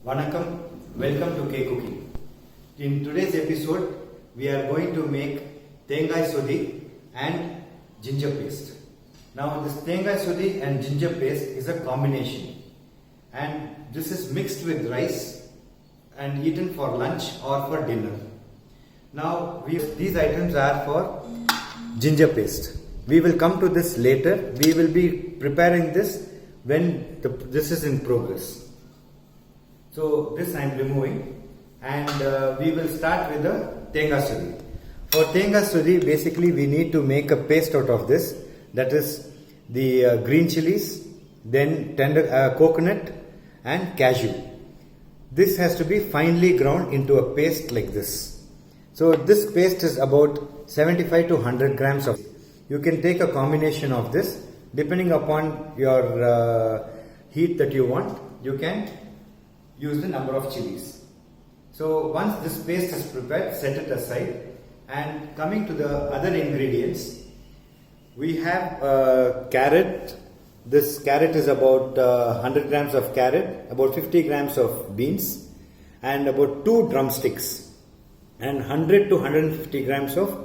Vanakkam, welcome to k-kukin. In today's episode, we are going to make thengai sodhi and ginger paste. Now this thengai sodhi and ginger paste is a combination, and this is mixed with rice and eaten for lunch or for dinner. Now these items are for ginger paste. We will come to this later. We will be preparing this when this is in progress. So this I am removing, and we will start with the thengai sodhi. For thengai sodhi, basically we need to make a paste out of this. That is the green chilies, then tender coconut and cashew. This has to be finely ground into a paste like this. So this paste is about 75 to 100 grams of. You can take a combination of this depending upon your heat that you want. You can use the number of chilies. So once this paste is prepared, set it aside. And coming to the other ingredients, we have carrot. This carrot is about 100 grams of carrot, about 50 grams of beans, and about 2 drumsticks, and 100 to 150 grams of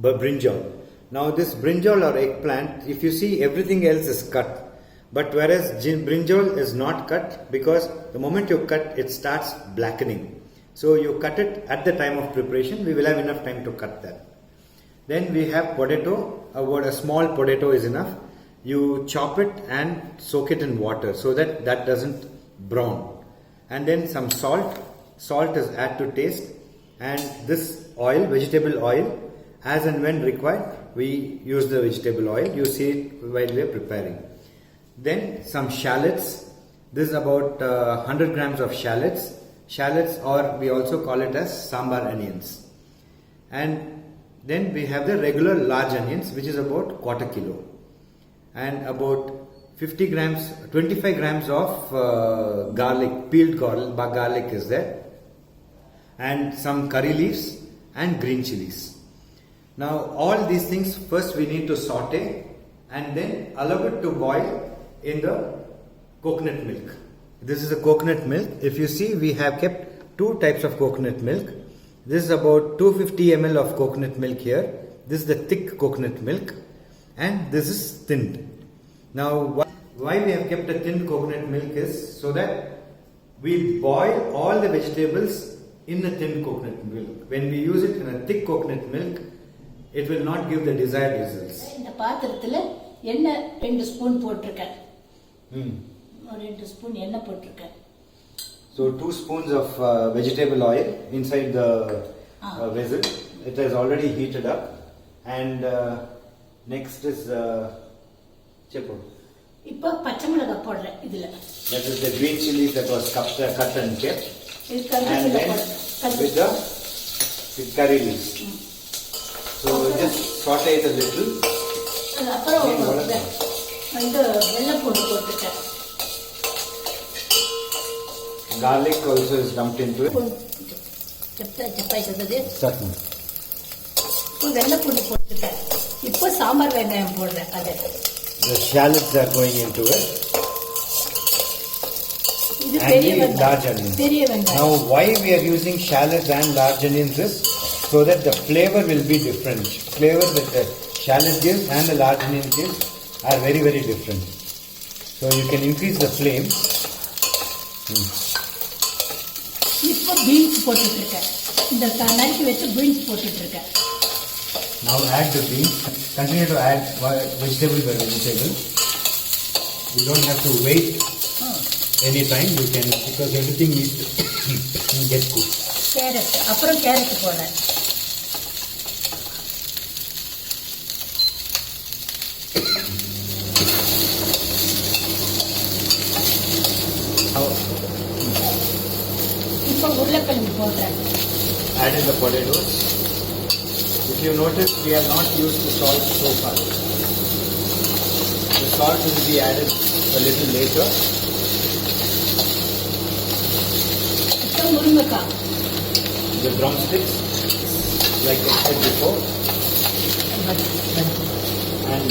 brinjal. Now this brinjal or eggplant, if you see, everything else is cut. But whereas brinjal is not cut, because the moment you cut, it starts blackening. So you cut it at the time of preparation. We will have enough time to cut that. Then we have potato. About a small potato is enough. You chop it and soak it in water so that that doesn't brown. And then some salt. Salt is add to taste. And this oil, vegetable oil, as and when required, we use the vegetable oil. You see it while we are preparing. Then some shallots. This is about 100 grams of shallots. Shallots, or we also call it as sambar onions. And then we have the regular large onions, which is about quarter kilo. And about 50 grams, 25 grams of garlic, peeled garlic is there. And some curry leaves and green chilies. Now all these things first we need to saute and then allow it to boil in the coconut milk. This is the coconut milk. If you see, we have kept 2 types of coconut milk. This is about 250 ml of coconut milk here. This is the thick coconut milk, and this is thinned. Now why we have kept a thin coconut milk is so that we boil all the vegetables in the thin coconut milk. When we use it in a thick coconut milk, it will not give the desired results. இந்த பாத்திரத்துல எண்ணெய் 2 spoon போட்டுருக்கேன். 2 spoon எண்ணெய் போட்டுருக்கேன். So 2 spoons of vegetable oil inside the vessel. It has already heated up, and next is chepo. இப்போ பச்சை மிளகாய் போடுறேன் இதுல. That is the green chilies that was cut and kept. And then with the curry leaves. So just saute it a little. அப்புறம் இந்த வெள்ளை பூண்டு போட்டுட்டேன். Garlic also is dumped into it. செப்பாய் சொல்றது. Certainly. இப்போ வெள்ளை பூண்டு போட்டுட்டேன். இப்போ சாம்பார் வெங்காயம் போடுறேன் அது. The shallots are going into it. இது and பெரிய the large onions. பெரிய வெங்காயம். Now why we are using shallots and large onions is so that the flavor will be different. Flavor that the shallot gives and the large onion gives are very, very different. So you can increase the flame. இப்போ beans போட்டுட்டு இருக்கேன். இந்த நறுக்கி வச்ச beans போட்டுட்டு இருக்கேன். Now add the beans. Continue to add vegetable by vegetable. You don't have to wait any time. You can, because everything needs to get cooked. Carrot, அப்புறம் carrot போடுறேன். இப்போ உருளைக்கிழங்கு போடுறேன். Add in the potatoes. If you notice, we have not used the salt so far. The salt will be added a little later. இப்போ முருங்கைக்காய். The drumsticks, like I said before. And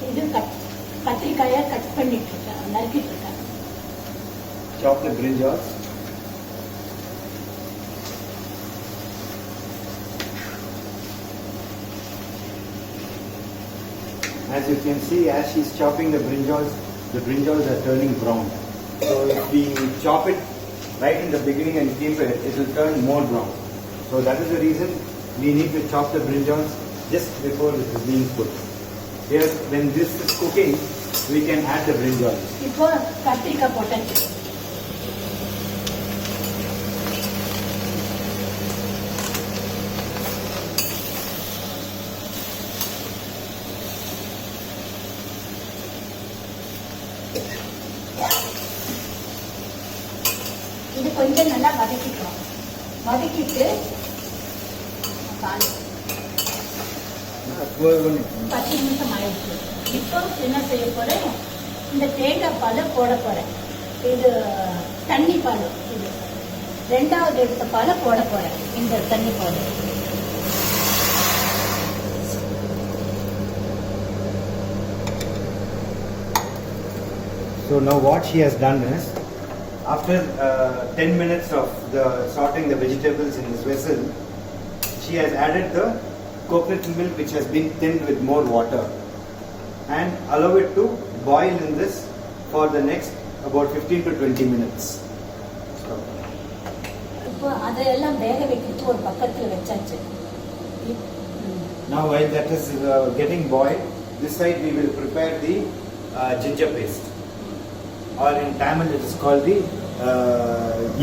இது கத்திரிக்காயை cut பண்ணிட்டு இருக்கேன், நறுக்கிட்டு இருக்கேன். Chop the brinjals. As you can see, as she's chopping the brinjals are turning brown. So if we chop it right in the beginning and keep it, it will turn more brown. So that is the reason we need to chop the brinjals just before it is being put. Here, when this is cooking, we can add the brinjals. இப்போ கத்திரிக்காய் போட்டாச்சு. இது கொஞ்சம் நல்லா வதக்கிக்கிறோம். வதக்கிட்டு 10 நிமிஷம் ஆயிடுச்சு. இப்போ என்ன செய்ய போறேன், இந்த தேங்காய் பாலை போட போறேன். இது தண்ணி பால், இது 2வது எடுத்த பாலை போட போறேன். இந்த தண்ணி பால் So now what she has done is, after 10 minutes of sorting the vegetables in this vessel, she has added the coconut milk which has been thinned with more water and allow it to boil in this for the next about 15 to 20 minutes. இப்போ அதெல்லாம் வேக வைக்கிட்டு ஒரு பக்கத்தில் வச்சாச்சு. Now while that is getting boiled, this side we will prepare the ginger paste, or in Tamil it is called the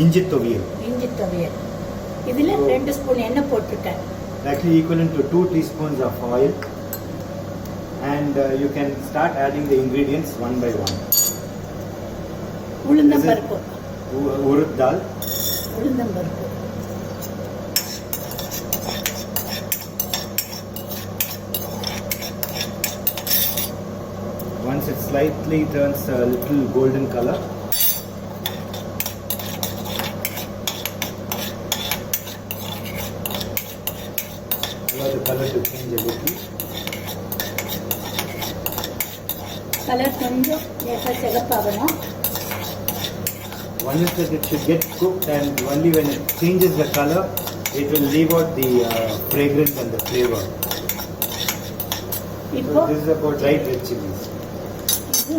inji toviyal. இஞ்சி துவையல். இதில் 2 spoon எண்ணெய் போட்டிருக்கேன். Actually equivalent to 2 teaspoons of oil, and you can start adding the ingredients one by one. உளுந்தம் பருப்பு. Urud dal. உளுந்தம் பருப்பு. Once it slightly turns a little golden color, allow the color to change a little. Colour கொஞ்சம் லேசாக சிகப்பாகணும். One is that it should get cooked, and only when it changes the color, it will leave out the fragrance and the flavor. இப்போ So this is about dried red chilies. இது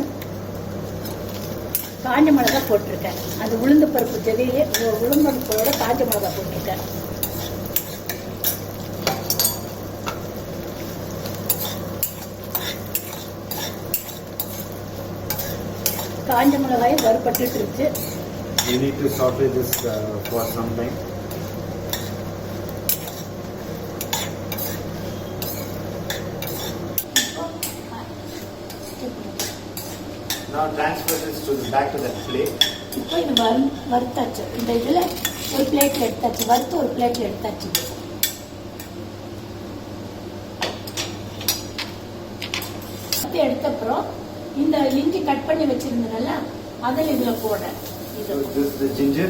காஞ்ச மிளகா போட்டிருக்கேன். அது உளுந்து பருப்பு செடியிலே உளுந்து பருப்போட காஞ்ச மிளகா போட்டிருக்கேன். காஞ்ச மிளகாயை வறுபட்டுட்டு இருக்கு. You need to saute this for some time. Now transfer this back to that plate. இப்போ இது வறுத்தாச்சு. இந்த இதில் ஒரு பிளேட்டில் எடுத்தாச்சு. வறுத்து ஒரு பிளேட்டில் எடுத்தாச்சு. எடுத்தப்புறம் இந்த இஞ்சி கட் பண்ணி வச்சிருந்தனால அதில் இதில் போட. So this is the ginger.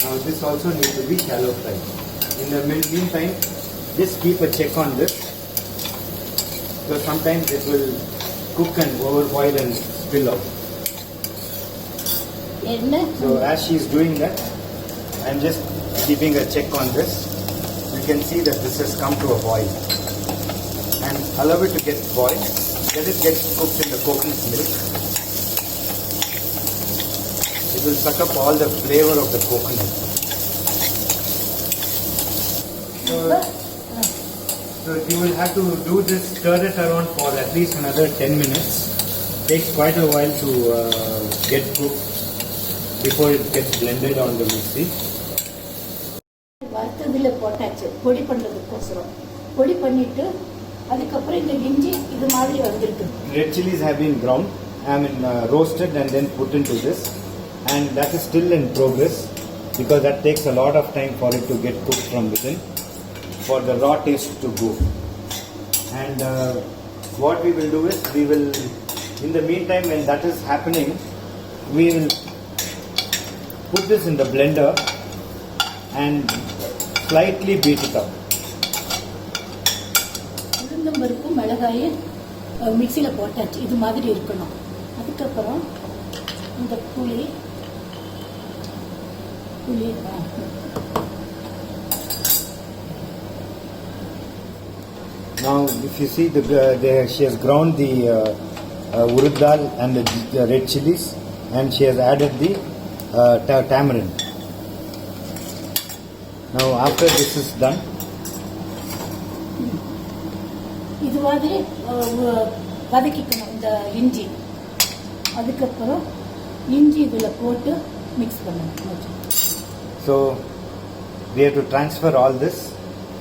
Now this also needs to be shallow fried. In the meantime, just keep a check on this, because sometimes it will cook and overboil and spill out. So as she is doing that, I am just keeping a check on this. You can see that this has come to a boil, and allow it to get boiled. Let it get cooked in the coconut milk. It will suck up all the flavor of the coconut. So you will have to do this, stir it around for at least another 10 minutes. Takes quite a while to get cooked before it gets blended on the mixie. வறுத்ததுல போட்டாச்சு பொடி பண்ணுறதுக்கோசரம். பொடி பண்ணிட்டு அதுக்கப்புறம் இந்த இஞ்சி இது மாதிரி வந்திருக்கு. Red chilies have been ground, roasted and then put into this, and that is still in progress because that takes a lot of time for it to get cooked from within, for the raw taste to go. And what we will do is, we will, in the meantime when that is happening, we will put this in the blender and slightly beat it up. உளுந்தம் பருப்பு மிளகாய் மிக்சியில் போட்டாச்சு. இது மாதிரி இருக்கணும். அதுக்கப்புறம் இந்த புளி Now, if you see, she has ground the urad dal and the red chilies, and she has added the tamarind. Now, after this is done, இது மாதிரி வதக்கிக்கணும் இந்த இஞ்சி. அதுக்கப்புறம் இஞ்சி இதில் போட்டு மிக்ஸ் பண்ணணும். so we have to transfer all this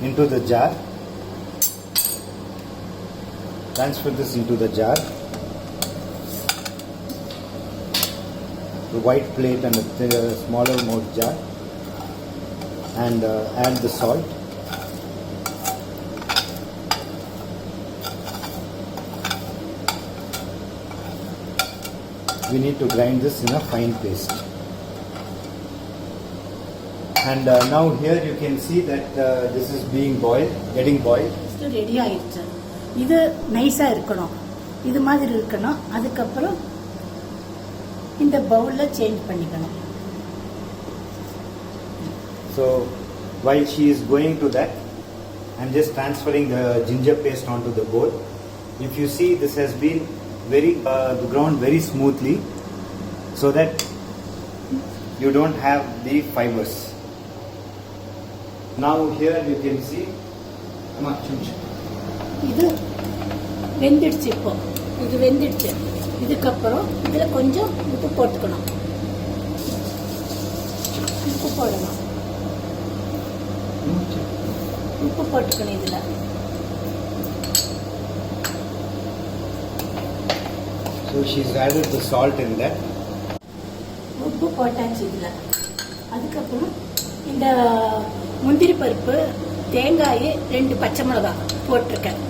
into the jar. Transfer this into the jar. The white plate and the smaller mouth jar, and add the salt. We need to grind this in a fine paste. And now here you can see that this is being boiled, getting boiled. Ready ஆயிடுச்சு. இது நைஸாக இருக்கணும். இது மாதிரி இருக்கணும். அதுக்கப்புறம் இந்த பவுலில் சேஞ்ச் பண்ணிக்கணும். So while she is going to that, I'm just transferring the ginger paste onto the bowl. If you see, this has been ground very smoothly, so that you don't have the fibers. Now here you can see, இது வெந்துடுச்சு. இப்போ இது வெந்துடுச்சு. இதுக்கப்புறம் இதில் கொஞ்சம் உப்பு போட்டுக்கணும். உப்பு போடணும். உப்பு போட்டுக்கணும் இதில். so she's added the salt in that. உப்பு போட்டாச்சு இதில். அதுக்கப்புறம் இந்த முந்திரி பருப்பு, தேங்காய், 2 பச்சை மிளகாய் போட்டிருக்கேன்.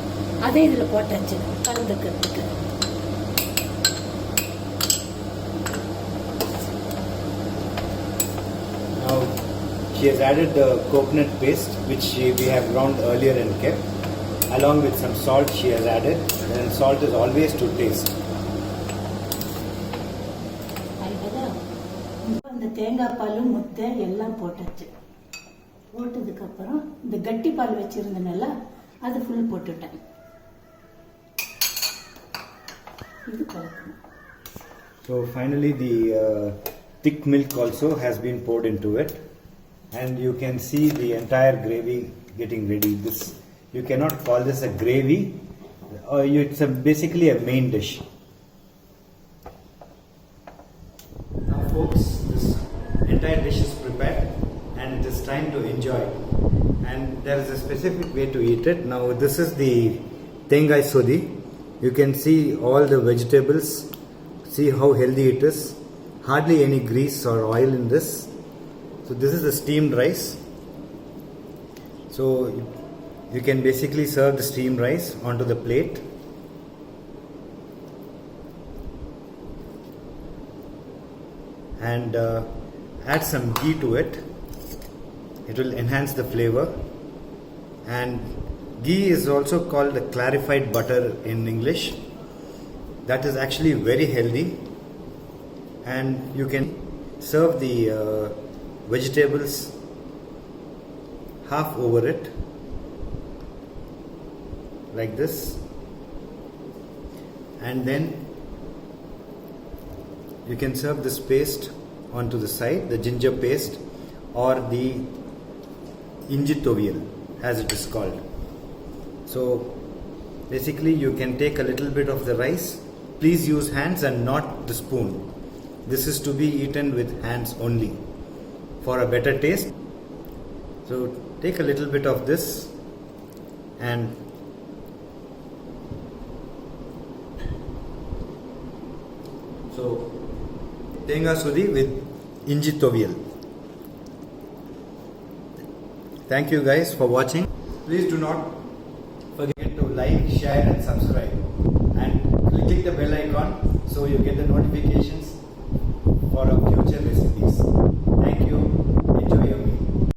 அதை இதில் போட்டாச்சு கலந்துக்கிறதுக்கு. Now she has added the coconut paste, which we have ground earlier and kept. Along with some salt she has added, and salt is always to taste. இந்த தேங்காய் பால், முட்டை எல்லாம் போட்டாச்சு. போட்டதுக்கப்புறம் இந்த கட்டி பால் வச்சிருந்தனால அது ஃபுல் போட்டுட்டேன். இது கலக்கணும். So finally the thick milk also has been poured into it, and you can see the entire gravy getting ready. This, you cannot call this a gravy, it's basically a main dish. Now folks, this entire dish is prepared and it is time to enjoy, and there is a specific way to eat it. Now this is the tengai sodhi. You can see all the vegetables, see how healthy it is, hardly any grease or oil in this. So this is the steamed rice. So you can basically serve the steamed rice onto the plate. And add some ghee to it. It will enhance the flavor. And ghee is also called the clarified butter in English. That is actually very healthy, and you can serve the vegetables half over it like this, and then you can serve this paste onto the side, the ginger paste or the inji toviyal as it is called. So basically you can take a little bit of the rice. Please use hands and not the spoon. This is to be eaten with hands only for a better taste. So take a little bit of this and so tengai sodhi with inji toviyal. Thank you guys for watching. Please do not forget to like, share and subscribe, and click the bell icon so you get the notifications for our future recipes. Thank you.